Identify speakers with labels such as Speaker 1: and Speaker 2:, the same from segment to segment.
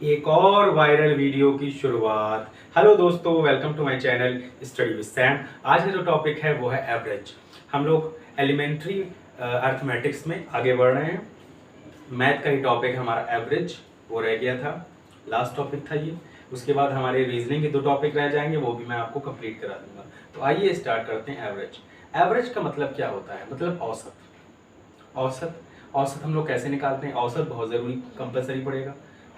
Speaker 1: एक और viral video की शुरुआत। हेलो दोस्तों, welcome to my channel study with Sam. आज का जो टॉपिक है वो है एवरेज। हम लोग एलिमेंट्री अर्थमेटिक्स में आगे बढ़ रहे हैं। मैथ का ही टॉपिक हमारा एवरेज वो रह गया था, लास्ट टॉपिक था ये। उसके बाद हमारे रीजनिंग के 2 टॉपिक रह जाएंगे, वो भी मैं आपको कंप्लीट करा दूंगा। तो आइए स्टार्ट करते हैं। एवरेज एवरेज का मतलब क्या होता है? मतलब औसत। औसत औसत हम लोग कैसे निकालते हैं? औसत बहुत ज़रूरी कंपलसरी पड़ेगा।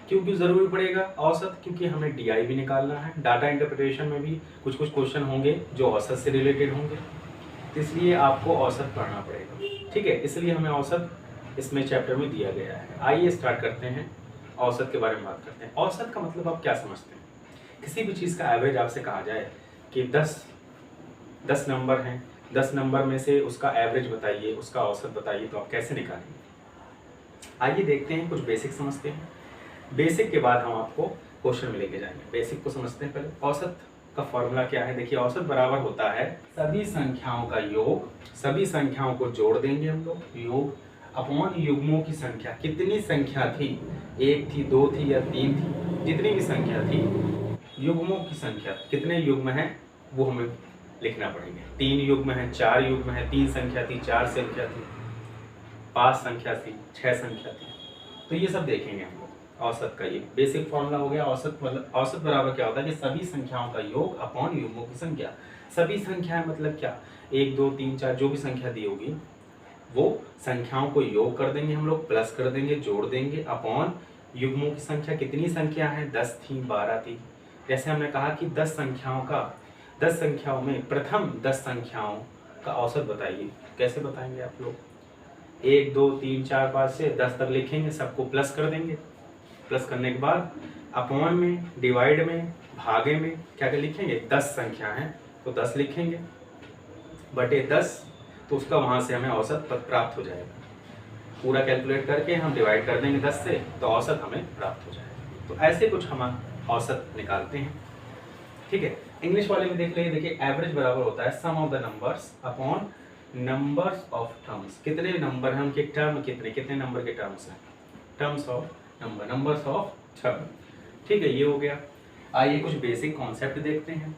Speaker 1: क्यों ज़रूरी पड़ेगा औसत? क्योंकि हमें डीआई भी निकालना है। डाटा इंटरप्रिटेशन में भी कुछ क्वेश्चन होंगे जो औसत से रिलेटेड होंगे, तो इसलिए आपको औसत पढ़ना पड़ेगा। ठीक है, इसलिए हमें औसत इसमें चैप्टर में दिया गया है। आइए स्टार्ट करते हैं, औसत के बारे में बात करते हैं। औसत का मतलब आप क्या समझते हैं? किसी भी चीज़ का एवरेज आपसे कहा जाए कि 10 नंबर हैं, 10 नंबर में से उसका एवरेज बताइए, उसका औसत बताइए, तो आप कैसे निकालेंगे? आइए देखते हैं, कुछ बेसिक समझते हैं। बेसिक के बाद हम आपको क्वेश्चन में लेके जाएंगे। बेसिक को समझते हैं पहले। औसत का फॉर्मूला क्या है? देखिए, औसत बराबर होता है सभी संख्याओं का योग। सभी संख्याओं को जोड़ देंगे हम लोग, योग अपॉन युग्मों की संख्या। कितनी संख्या थी? 1 थी, 2 थी या 3 थी, जितनी भी संख्या थी, युग्मों की संख्या। कितने युग्म हैं वो हमें लिखना पड़ेंगे। 3 युग्म है, 4 युग्म है, 3 संख्या थी, 4 संख्या थी, 5 संख्या थी, 6 संख्या थी। तो ये सब देखेंगे हम लोग। औसत का ये बेसिक फॉर्मूला हो गया। औसत मतलब औसत बराबर क्या होता है कि सभी संख्याओं का योग अपॉन युग्मों की संख्या। सभी संख्याएं मतलब क्या? 1 2 3 4 जो भी संख्या दी होगी वो संख्याओं को योग कर देंगे हम लोग, प्लस कर देंगे, जोड़ देंगे, अपॉन युग्मों की संख्या। कितनी संख्या है? 10 थी, 12 थी। जैसे हमने कहा कि 10 संख्याओं में प्रथम 10 संख्याओं का औसत बताइए। कैसे बताएंगे आप लोग? 1 2 3 4 5 से 10 तक लिखेंगे, सबको प्लस कर देंगे। प्लस करने के बाद अपॉन में, डिवाइड में, भागे में क्या क्या लिखेंगे? 10 संख्या है तो 10 लिखेंगे, बटे 10, तो उसका वहाँ से हमें औसत पद प्राप्त हो जाएगा। पूरा कैलकुलेट करके हम डिवाइड कर देंगे 10 से, तो औसत हमें प्राप्त हो जाएगा। तो ऐसे कुछ हम औसत निकालते हैं। ठीक है, इंग्लिश वाले में देख लीजिए। देखिए, एवरेज बराबर होता है sum of the numbers upon numbers of terms. कितने नंबर हैं उनके टर्म, कितने कितने नंबर के टर्म्स हैं? Terms of number, numbers of term. ठीक है, ये हो गया। आइए कुछ बेसिक कॉन्सेप्ट देखते हैं।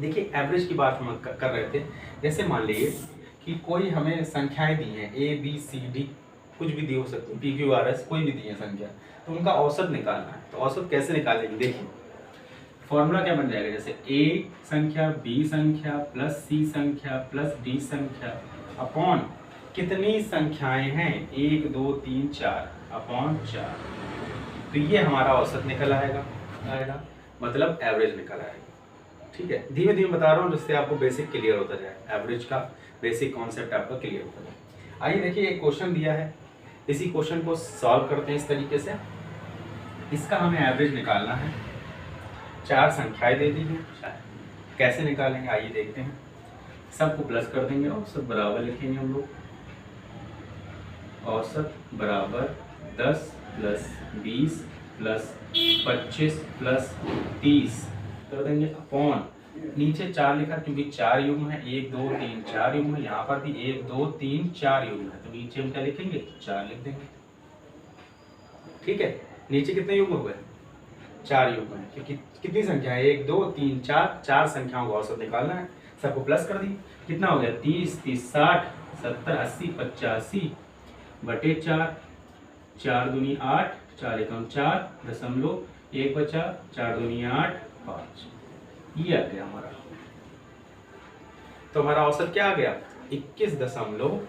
Speaker 1: देखिए, एवरेज की बात हम कर रहे थे। जैसे मान लीजिए कि कोई हमें संख्याएं दी हैं, ABCD, कुछ भी दी हो सकती है, PQRS, कोई भी दी है संख्या, तो उनका औसत निकालना है। तो औसत कैसे निकालेंगे? देखिए, फॉर्मूला क्या बन जाएगा? जैसे A संख्या, B संख्या प्लस C संख्या प्लस D संख्या अपॉन कितनी संख्याएं हैं? 1 2 3 4 अपॉन 4। तो ये हमारा औसत निकल आएगा, मतलब एवरेज निकल आएगा। ठीक है, धीमे धीमे बता रहा हूँ जिससे आपको बेसिक क्लियर होता जाए, एवरेज का बेसिक कॉन्सेप्ट आपका क्लियर होता जाए। आइए देखिए, एक क्वेश्चन दिया है, इसी क्वेश्चन को सॉल्व करते हैं इस तरीके से। इसका हमें एवरेज निकालना है। 4 संख्याएं दे दी हैं, कैसे निकालेंगे आइए देखते हैं। सबको प्लस कर देंगे और सब बराबर लिखेंगे हम लोग। औसत बराबर 10 प्लस 20 प्लस 25 प्लस 30 कर देंगे, अपॉन नीचे 4 लिखा क्योंकि 4 युग्म है, 1 2 3 4 युग्म है। यहाँ पर भी 1 2 3 4 युग्म है, तो नीचे हम क्या लिखेंगे? 4 लिख देंगे। ठीक है, नीचे कितने युग्म हो गए? 4 युग्म है, क्योंकि कितनी संख्या है? 1 2 3 4, 4 संख्याओं का औसत निकालना है। सबको प्लस कर दी, कितना हो गया? 30 30 60 70 80 85 बटे 4, 4 दूनी 8, 4 एकम 4, दशमलव 1 बचा, 4 दूनी 8 5। ये आ गया हमारा। तो हमारा औसत क्या आ गया? 21.25।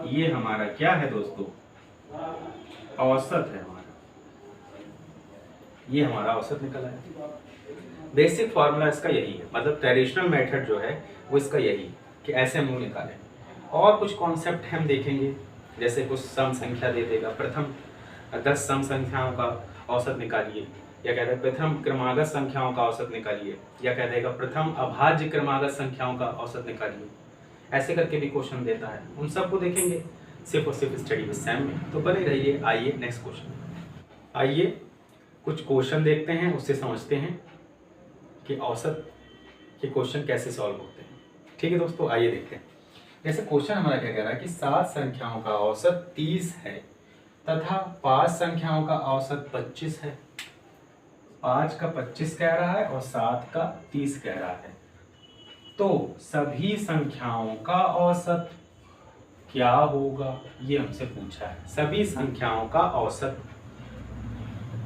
Speaker 1: ये हमारा क्या है दोस्तों? औसत है हमारा। ये हमारा औसत निकल आया। बेसिक फॉर्मूला इसका यही है, मतलब ट्रेडिशनल मेथड जो है वो इसका यही कि ऐसे हम लोग निकालें। और कुछ कॉन्सेप्ट हम देखेंगे, जैसे कुछ सम संख्या दे देगा, प्रथम 10 सम संख्याओं का औसत निकालिए, या कह देगा प्रथम क्रमागत संख्याओं का औसत निकालिए, या कह देगा प्रथम अभाज्य क्रमागत संख्याओं का औसत निकालिए। ऐसे करके भी क्वेश्चन देता है, उन सबको देखेंगे सिर्फ और सिर्फ स्टडी विद सैम में। तो बने रहिए। आइए नेक्स्ट क्वेश्चन, आइए कुछ क्वेश्चन देखते हैं, उससे समझते हैं कि औसत के क्वेश्चन कैसे सॉल्व होते हैं। ठीक है दोस्तों, आइए देखते हैं। जैसे क्वेश्चन हमारा क्या कह रहा है कि 7 संख्याओं का औसत 30 है, तथा 5 संख्याओं का औसत 25 है। 5 का 25 कह रहा है और 7 का 30 कह रहा है। तो सभी संख्याओं का औसत क्या होगा, ये हमसे पूछा है। सभी संख्याओं का औसत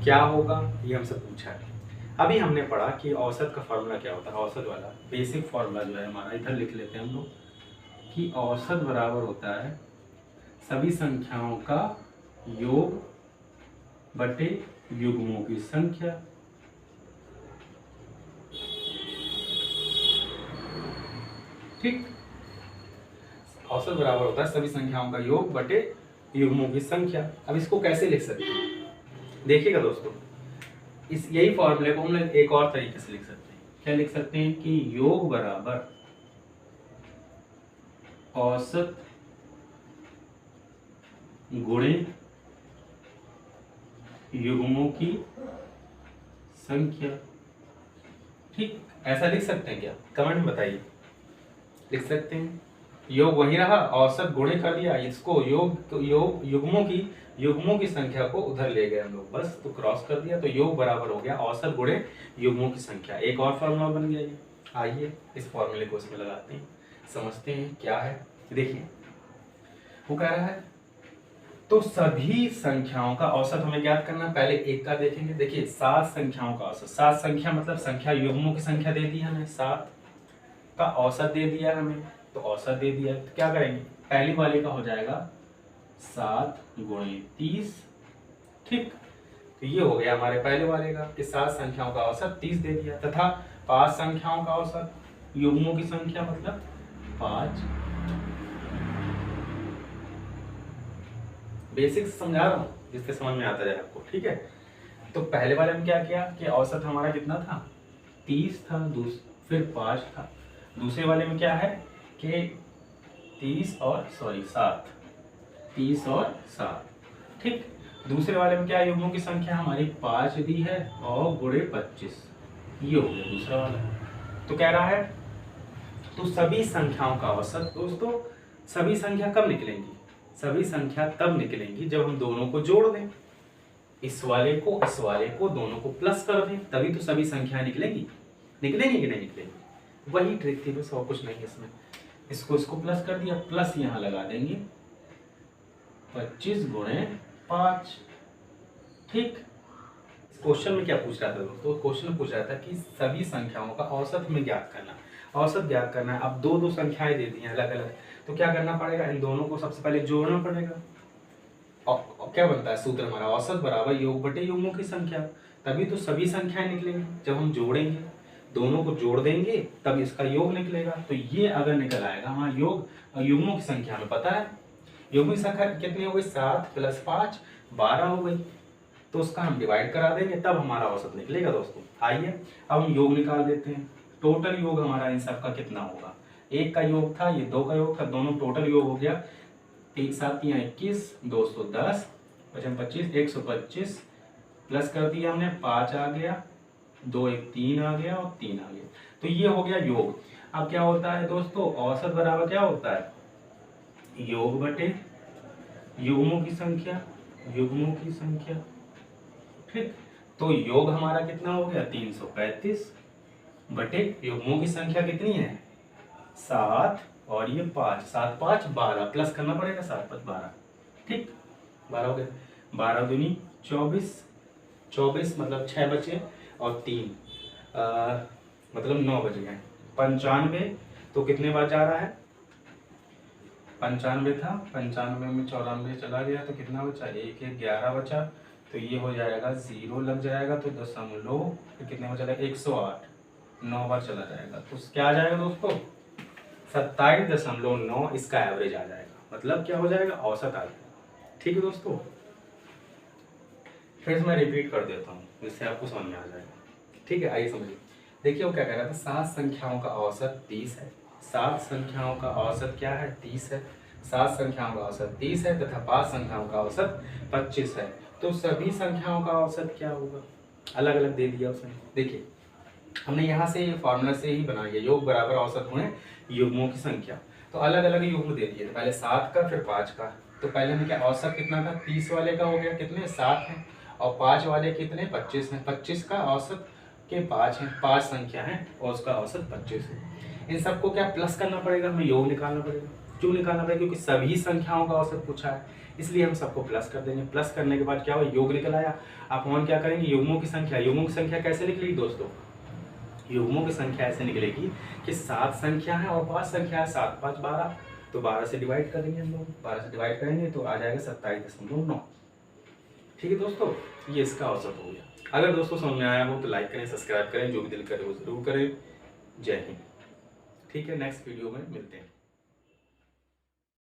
Speaker 1: क्या होगा, ये हमसे पूछा है। अभी हमने पढ़ा कि औसत का फॉर्मूला क्या होता है। औसत वाला बेसिक फॉर्मूला जो है हमारा, इधर लिख लेते हैं हम लोग कि औसत बराबर होता है सभी संख्याओं का योग बटे युग्मों की संख्या। ठीक, औसत बराबर होता है सभी संख्याओं का योग बटे युग्मों की संख्या। अब इसको कैसे लिख सकते हैं, देखिएगा दोस्तों, इस यही फॉर्मूले को हम एक और तरीके से लिख सकते हैं। क्या लिख सकते हैं कि योग बराबर औसत गुणे युग्मों की संख्या। ठीक, ऐसा लिख सकते हैं क्या, कमेंट में बताइए। लिख सकते हैं, योग वही रहा, औसत गुणे कर दिया इसको, योग तो योग युग्मों की संख्या को उधर ले गए हम लोग, बस तो क्रॉस कर दिया, तो योग बराबर हो गया औसत गुणे युग्मों की संख्या। एक और फॉर्मूला बन गया ये। आइए इस फॉर्मूले को इसमें लगाते हैं, समझते हैं क्या है। देखिए वो कह रहा है तो सभी संख्याओं का औसत हमें ज्ञात करना। पहले एक का देखेंगे। देखिए 7 संख्याओं का औसत, 7 संख्या मतलब संख्या युग्मों की संख्या दे दी हमें, 7 का औसत दे दिया हमें, तो औसत दे दिया तो क्या करेंगे, पहली वाले का हो जाएगा 7 गुणे 30। ठीक, तो ये हो गया हमारे पहले वाले का कि 7 संख्याओं का औसत 30 दे दिया, तथा 5 संख्याओं का औसत युग्मों की संख्या मतलब 5। बेसिक समझा रहा हूँ जिससे समझ में आता जाए आपको। ठीक है, तो पहले वाले में क्या किया कि औसत हमारा कितना था, 30 था, फिर 5 था। दूसरे वाले में क्या है कि 30 और 7। ठीक, दूसरे वाले में क्या है, युग्मों की संख्या हमारी 5 दी है और गुणे 25, ये हो गया दूसरा वाला। तो कह रहा है तो सभी संख्याओं का औसत। दोस्तों सभी संख्या कब निकलेंगी, सभी संख्या तब निकलेंगी जब हम दोनों को जोड़ दें, इस वाले को दोनों को प्लस कर दें, तभी तो सभी संख्याएं निकलेंगी। निकलेंगी कि नहीं निकलेंगी, वही ट्रिक थी बस, और कुछ नहीं इसमें। इसको प्लस कर दिया, प्लस यहाँ लगा देंगे 25 गुणे 5। ठीक, क्वेश्चन में क्या पूछ रहा था दोस्तों, क्वेश्चन पूछ रहा था कि सभी संख्याओं का औसत में ज्ञात करना, औसत ज्ञात करना है। अब दो संख्याएं दे दी हैं अलग अलग, तो क्या करना पड़ेगा, इन दोनों को सबसे पहले जोड़ना पड़ेगा। और क्या बनता है सूत्र हमारा, औसत बराबर योग बटे युग्मों की संख्या, तभी तो सभी संख्याएं निकलेंगी। जब हम जोड़ेंगे, दोनों को जोड़ देंगे, तब इसका योग निकलेगा। तो ये अगर निकल आएगा हमारा योग, युग्मों की संख्या हमें पता है, युग्मों की संख्या कितनी हो गई, 7 + 5 12 हो गई, तो उसका हम डिवाइड करा देंगे, तब हमारा औसत निकलेगा। दोस्तों आइए अब हम योग निकाल देते हैं। टोटल योग हमारा इन सब का कितना होगा, एक का योग था, ये 2 का योग था, दोनों टोटल योग हो गया 7 × 21 210, 25 125, प्लस कर दिया हमने 5 आ गया, 2 1 3 आ गया और 3 आ गया, तो ये हो गया योग। अब क्या होता है दोस्तों, औसत बराबर क्या होता है, योग बटे युग्मों की संख्या, युग्मों की संख्या। ठीक, तो योग हमारा कितना हो गया 335 बटे युग्मों की संख्या कितनी है 7 और ये 5, 7 5 12, प्लस करना पड़ेगा 7 5 12। ठीक, 12 हो गया, 12 दूनी 24, 24 मतलब 6 बचे और 3 मतलब 9 बज गए, 95। तो कितने बार जा रहा है, 95 था, 95 में 94 चला गया, तो कितना बचा, 1 1 11 बचा, तो ये हो जाएगा 0 लग जाएगा, तो दशमलव, फिर कितने में चला 108, 9 बार चला जाएगा, तो क्या आ जाएगा दोस्तों 27.9, इसका एवरेज आ जाएगा, मतलब क्या हो जाएगा, औसत आ जाएगा। ठीक है दोस्तों, फिर मैं रिपीट कर देता हूँ जिससे आपको समझ में आ जाएगा। ठीक है, आइए समझिए। देखिए वो क्या कह रहा था, 7 संख्याओं का औसत 30 है, 7 संख्याओं का औसत क्या है 30 है, 7 संख्याओं का औसत 30 है तथा 5 संख्याओं का औसत 25 है, तो सभी संख्याओं का औसत क्या होगा, अलग अलग दे दिया उसने। देखिए हमने यहाँ से फॉर्मूला से ही बना लिया, योग बराबर औसत गुणे युग्मों की संख्या, तो अलग अलग युग्म दे दिए, पहले 7 का फिर 5 का, तो पहले में क्या औसत कितना था, 30 वाले का हो गया कितने 7 हैं, और 5 वाले कितने 25 हैं, 25 का औसत के 5 हैं, 5 संख्या है और उसका औसत 25 है। इन सबको क्या प्लस करना पड़ेगा, हमें योग निकालना पड़ेगा। क्यों निकालना पड़ेगा, क्योंकि सभी संख्याओं का औसत पूछा है, इसलिए हम सबको प्लस कर देंगे। प्लस करने के बाद क्या हुआ, योग निकल आया। अपन क्या करेंगे, युग्मों की संख्या, युग्मों की संख्या कैसे निकलेगी दोस्तों, युग्मों की संख्या ऐसे निकलेगी कि 7 संख्या है और 5 संख्या है, 7 5 12, तो 12 से डिवाइड करेंगे हम लोग, 12 से डिवाइड करेंगे तो आ जाएगा 27.9। ठीक है दोस्तों, ये इसका औसत हो गया। अगर दोस्तों समझ में आया हो तो लाइक करें, सब्सक्राइब करें, जो भी दिल करे वो जरूर करें। जय हिंद। ठीक है, नेक्स्ट वीडियो में मिलते हैं।